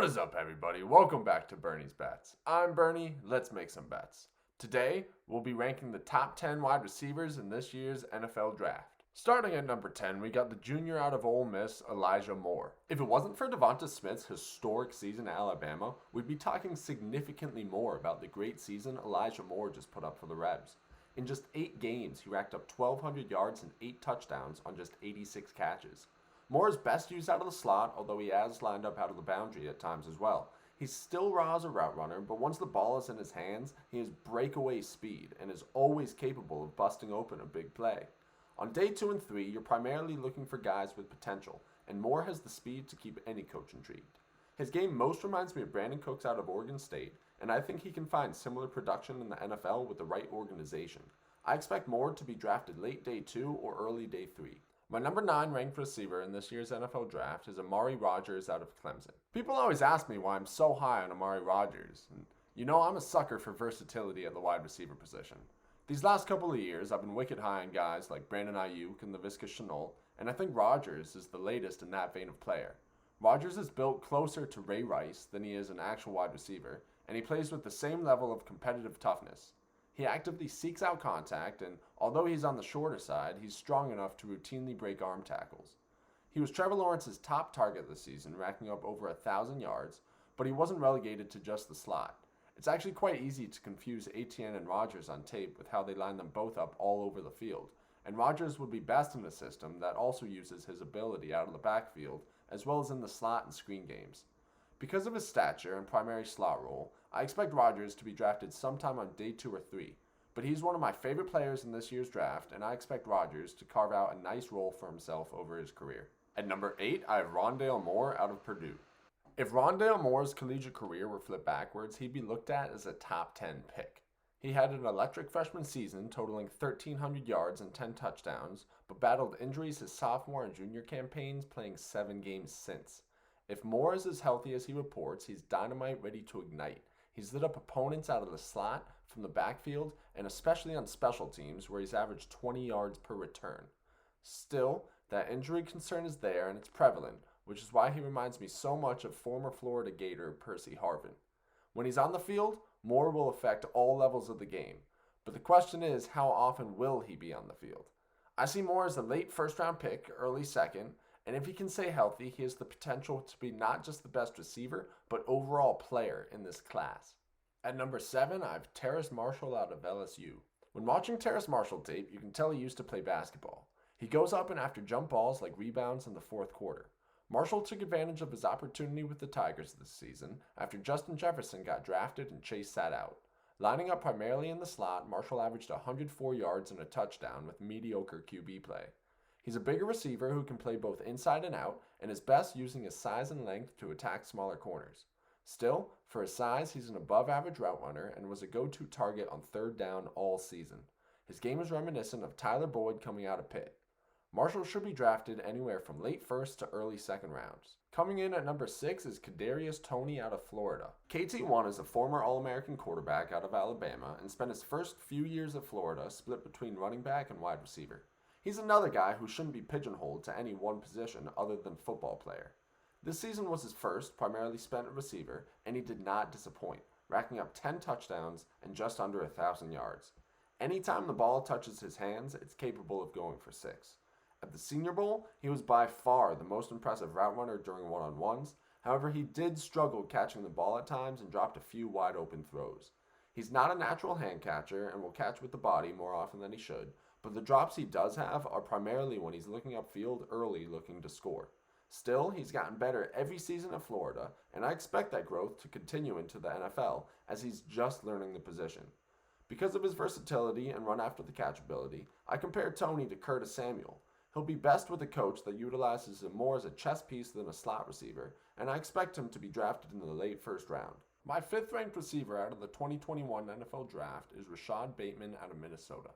What is up, everybody? Welcome back to Bernie's Bets. I'm Bernie. Let's make some bets. Today, we'll be ranking the top 10 wide receivers in this year's NFL Draft. Starting at number 10, we got the junior out of Ole Miss, Elijah Moore. If it wasn't for Devonta Smith's historic season at Alabama, we'd be talking significantly more about the great season Elijah Moore just put up for the Rebs. In just 8 games, he racked up 1,200 yards and 8 touchdowns on just 86 catches. Moore is best used out of the slot, although he has lined up out of the boundary at times as well. He's still raw as a route runner, but once the ball is in his hands, he has breakaway speed and is always capable of busting open a big play. On day 2 and 3, you're primarily looking for guys with potential, and Moore has the speed to keep any coach intrigued. His game most reminds me of Brandon Cooks out of Oregon State, and I think he can find similar production in the NFL with the right organization. I expect Moore to be drafted late day 2 or early day 3. My number 9 ranked receiver in this year's NFL Draft is Amari Rodgers out of Clemson. People always ask me why I'm so high on Amari Rodgers, and you know I'm a sucker for versatility at the wide receiver position. These last couple of years, I've been wicked high on guys like Brandon Ayuk and Laviska Shenault, and I think Rodgers is the latest in that vein of player. Rodgers is built closer to Ray Rice than he is an actual wide receiver, and he plays with the same level of competitive toughness. He actively seeks out contact, and although he's on the shorter side, he's strong enough to routinely break arm tackles. He was Trevor Lawrence's top target this season, racking up over 1,000 yards, but he wasn't relegated to just the slot. It's actually quite easy to confuse Etienne and Rodgers on tape with how they line them both up all over the field, and Rodgers would be best in a system that also uses his ability out of the backfield, as well as in the slot and screen games. Because of his stature and primary slot role, I expect Rodgers to be drafted sometime on day 2 or 3, but he's one of my favorite players in this year's draft, and I expect Rodgers to carve out a nice role for himself over his career. At number 8, I have Rondale Moore out of Purdue. If Rondale Moore's collegiate career were flipped backwards, he'd be looked at as a top 10 pick. He had an electric freshman season totaling 1,300 yards and 10 touchdowns, but battled injuries his sophomore and junior campaigns, playing 7 games since. If Moore is as healthy as he reports, he's dynamite ready to ignite. He's lit up opponents out of the slot, from the backfield, and especially on special teams where he's averaged 20 yards per return. Still, that injury concern is there and it's prevalent, which is why he reminds me so much of former Florida Gator Percy Harvin. When he's on the field, Moore will affect all levels of the game, but the question is, how often will he be on the field? I see Moore as a late first-round pick, early second, and if he can stay healthy, he has the potential to be not just the best receiver, but overall player in this class. At number 7, I have Terrace Marshall out of LSU. When watching Terrace Marshall tape, you can tell he used to play basketball. He goes up and after jump balls like rebounds in the 4th quarter. Marshall took advantage of his opportunity with the Tigers this season after Justin Jefferson got drafted and Chase sat out. Lining up primarily in the slot, Marshall averaged 104 yards and a touchdown with mediocre QB play. He's a bigger receiver who can play both inside and out, and is best using his size and length to attack smaller corners. Still, for his size, he's an above-average route runner and was a go-to target on 3rd down all season. His game is reminiscent of Tyler Boyd coming out of Pitt. Marshall should be drafted anywhere from late 1st to early 2nd rounds. Coming in at number 6 is Cadarius Toney out of Florida. KT1 is a former All-American quarterback out of Alabama and spent his first few years at Florida split between running back and wide receiver. He's another guy who shouldn't be pigeonholed to any one position other than football player. This season was his first, primarily spent at receiver, and he did not disappoint, racking up 10 touchdowns and just under 1,000 yards. Anytime the ball touches his hands, it's capable of going for 6. At the Senior Bowl, he was by far the most impressive route runner during one-on-ones. However, he did struggle catching the ball at times and dropped a few wide-open throws. He's not a natural hand catcher and will catch with the body more often than he should, but the drops he does have are primarily when he's looking upfield early looking to score. Still, he's gotten better every season at Florida, and I expect that growth to continue into the NFL as he's just learning the position. Because of his versatility and run-after-the-catch ability, I compare Toney to Curtis Samuel. He'll be best with a coach that utilizes him more as a chess piece than a slot receiver, and I expect him to be drafted in the late 1st round. My 5th-ranked receiver out of the 2021 NFL Draft is Rashod Bateman out of Minnesota.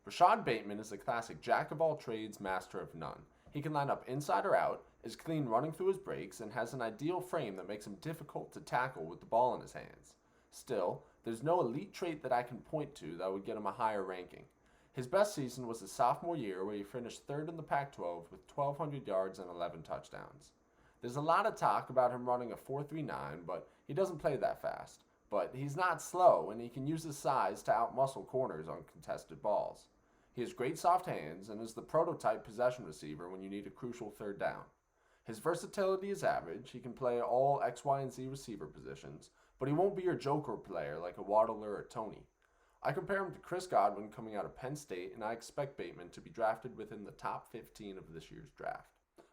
Rashod Bateman is a classic jack-of-all-trades, master of none. He can line up inside or out, is clean running through his breaks, and has an ideal frame that makes him difficult to tackle with the ball in his hands. Still, there's no elite trait that I can point to that would get him a higher ranking. His best season was his sophomore year where he finished 3rd in the Pac-12 with 1,200 yards and 11 touchdowns. There's a lot of talk about him running a 4.39, but he doesn't play that fast. But he's not slow, and he can use his size to outmuscle corners on contested balls. He has great soft hands and is the prototype possession receiver when you need a crucial third down. His versatility is average. He can play all X, Y, and Z receiver positions, but he won't be your joker player like a Waddle or a Toney. I compare him to Chris Godwin coming out of Penn State, and I expect Bateman to be drafted within the top 15 of this year's draft.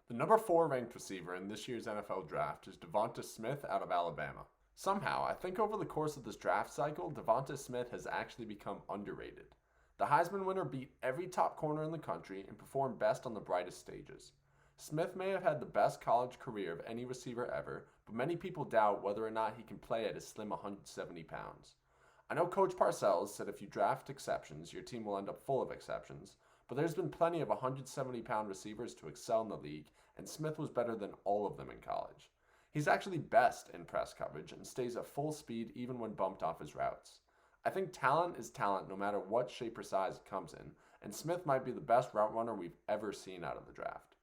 The number 4 ranked receiver in this year's NFL draft is Devonta Smith out of Alabama. Somehow, I think over the course of this draft cycle, Devonta Smith has actually become underrated. The Heisman winner beat every top corner in the country and performed best on the brightest stages. Smith may have had the best college career of any receiver ever, but many people doubt whether or not he can play at his slim 170 pounds. I know Coach Parcells said if you draft exceptions, your team will end up full of exceptions, but there's been plenty of 170-pound receivers to excel in the league, and Smith was better than all of them in college. He's actually best in press coverage and stays at full speed even when bumped off his routes. I think talent is talent no matter what shape or size it comes in, and Smith might be the best route runner we've ever seen out of the draft.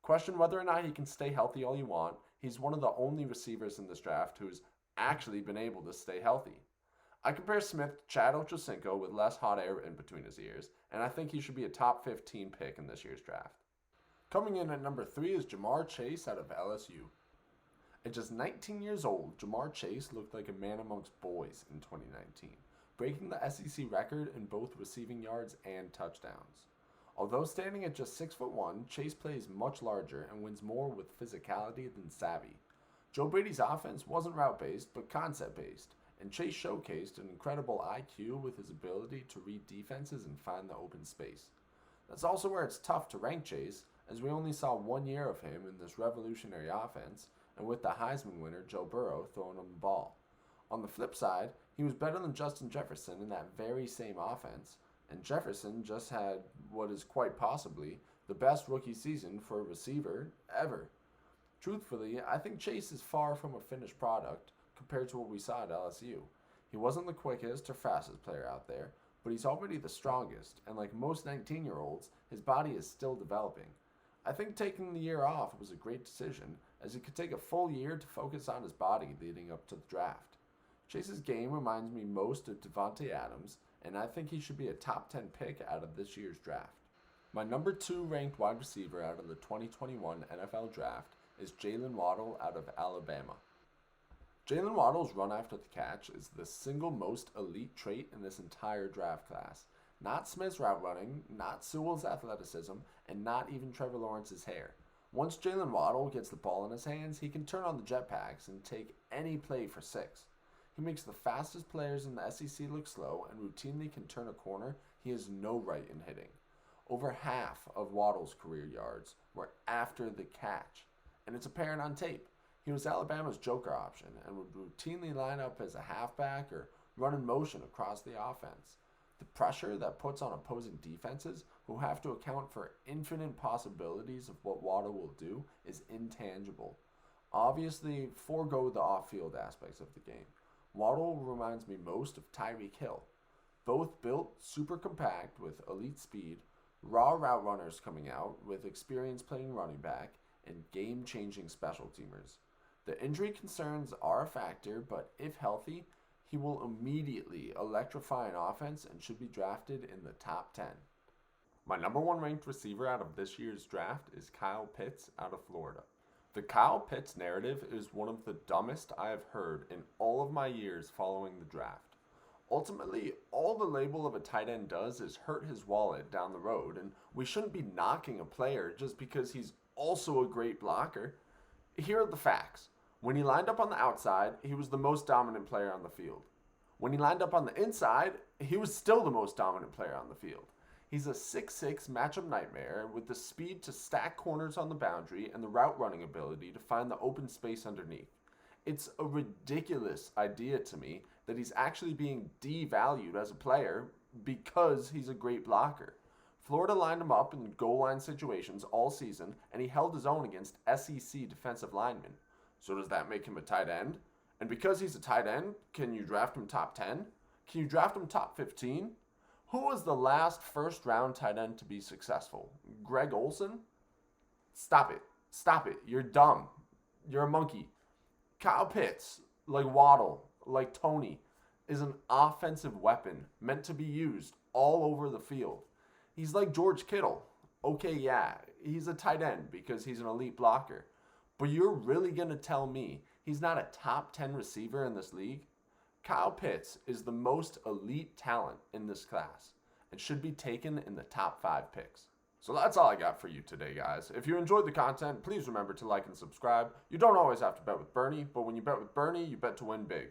Question whether or not he can stay healthy all you want, he's one of the only receivers in this draft who's actually been able to stay healthy. I compare Smith to Chad Ochocinco with less hot air in between his ears, and I think he should be a top 15 pick in this year's draft. Coming in at number 3 is JaMarr Chase out of LSU. At just 19 years old, JaMarr Chase looked like a man amongst boys in 2019, breaking the SEC record in both receiving yards and touchdowns. Although standing at just 6'1", Chase plays much larger and wins more with physicality than savvy. Joe Brady's offense wasn't route-based, but concept-based, and Chase showcased an incredible IQ with his ability to read defenses and find the open space. That's also where it's tough to rank Chase, as we only saw 1 year of him in this revolutionary offense, and with the Heisman winner Joe Burrow throwing him the ball. On the flip side, he was better than Justin Jefferson in that very same offense, and Jefferson just had what is quite possibly the best rookie season for a receiver ever. Truthfully, I think Chase is far from a finished product compared to what we saw at LSU. He wasn't the quickest or fastest player out there, but he's already the strongest, and like most 19-year-olds, his body is still developing. I think taking the year off was a great decision, as he could take a full year to focus on his body leading up to the draft. Chase's game reminds me most of Davante Adams, and I think he should be a top 10 pick out of this year's draft. My number 2 ranked wide receiver out of the 2021 NFL draft is Jaylen Waddle out of Alabama. Jaylen Waddle's run after the catch is the single most elite trait in this entire draft class. Not Smith's route running, not Sewell's athleticism, and not even Trevor Lawrence's hair. Once Jaylen Waddle gets the ball in his hands, he can turn on the jetpacks and take any play for 6. He makes the fastest players in the SEC look slow and routinely can turn a corner he has no right in hitting. Over half of Waddle's career yards were after the catch, and it's apparent on tape. He was Alabama's joker option and would routinely line up as a halfback or run in motion across the offense. The pressure that puts on opposing defenses, who have to account for infinite possibilities of what Waddle will do, is intangible. Obviously, forego the off-field aspects of the game. Waddle reminds me most of Tyreek Hill. Both built super compact with elite speed, raw route runners coming out with experience playing running back, and game-changing special teamers. The injury concerns are a factor, but if healthy, he will immediately electrify an offense and should be drafted in the top 10. My number 1 ranked receiver out of this year's draft is Kyle Pitts out of Florida. The Kyle Pitts narrative is one of the dumbest I have heard in all of my years following the draft. Ultimately, all the label of a tight end does is hurt his wallet down the road, and we shouldn't be knocking a player just because he's also a great blocker. Here are the facts. When he lined up on the outside, he was the most dominant player on the field. When he lined up on the inside, he was still the most dominant player on the field. He's a 6'6" matchup nightmare with the speed to stack corners on the boundary and the route running ability to find the open space underneath. It's a ridiculous idea to me that he's actually being devalued as a player because he's a great blocker. Florida lined him up in goal line situations all season, and he held his own against SEC defensive linemen. So does that make him a tight end? And because he's a tight end, can you draft him top 10? Can you draft him top 15? Who was the last first-round tight end to be successful? Greg Olsen? Stop it. Stop it. You're dumb. You're a monkey. Kyle Pitts, like Waddle, like Toney, is an offensive weapon meant to be used all over the field. He's like George Kittle. Okay, yeah, he's a tight end because he's an elite blocker. But you're really going to tell me he's not a top 10 receiver in this league? Kyle Pitts is the most elite talent in this class and should be taken in the top 5 picks. So that's all I got for you today, guys. If you enjoyed the content, please remember to like and subscribe. You don't always have to bet with Bernie, but when you bet with Bernie, you bet to win big.